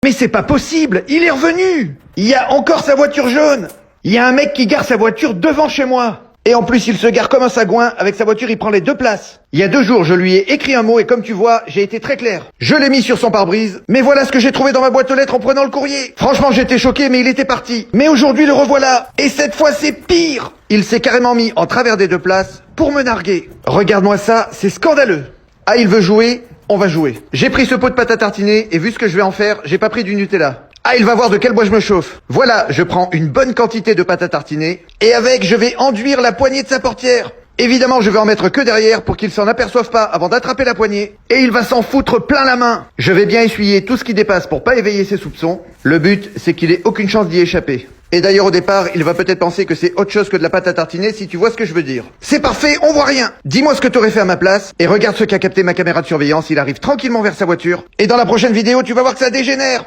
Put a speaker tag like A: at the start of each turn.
A: Mais c'est pas possible, il est revenu. Il y a encore sa voiture jaune. Il y a un mec qui gare sa voiture devant chez moi. Et en plus, il se gare comme un sagouin, avec sa voiture, il prend les 2 places. Il y a 2 jours, je lui ai écrit un mot et comme tu vois, j'ai été très clair. Je l'ai mis sur son pare-brise, mais voilà ce que j'ai trouvé dans ma boîte aux lettres en prenant le courrier. Franchement, j'étais choqué, mais il était parti. Mais aujourd'hui, le revoilà. Et cette fois, c'est pire. Il s'est carrément mis en travers des 2 places pour me narguer. Regarde-moi ça, c'est scandaleux. Ah, il veut jouer? On va jouer. J'ai pris ce pot de pâte à tartiner et vu ce que je vais en faire, j'ai pas pris du Nutella. Ah, il va voir de quel bois je me chauffe. Voilà, je prends une bonne quantité de pâte à tartiner et avec, je vais enduire la poignée de sa portière. Évidemment, je vais en mettre que derrière pour qu'il s'en aperçoive pas avant d'attraper la poignée. Et il va s'en foutre plein la main. Je vais bien essuyer tout ce qui dépasse pour pas éveiller ses soupçons. Le but, c'est qu'il ait aucune chance d'y échapper. Et d'ailleurs, au départ, il va peut-être penser que c'est autre chose que de la pâte à tartiner si tu vois ce que je veux dire. C'est parfait, on voit rien. Dis-moi ce que t'aurais fait à ma place et regarde ce qu'a capté ma caméra de surveillance. Il arrive tranquillement vers sa voiture. Et dans la prochaine vidéo, tu vas voir que ça dégénère.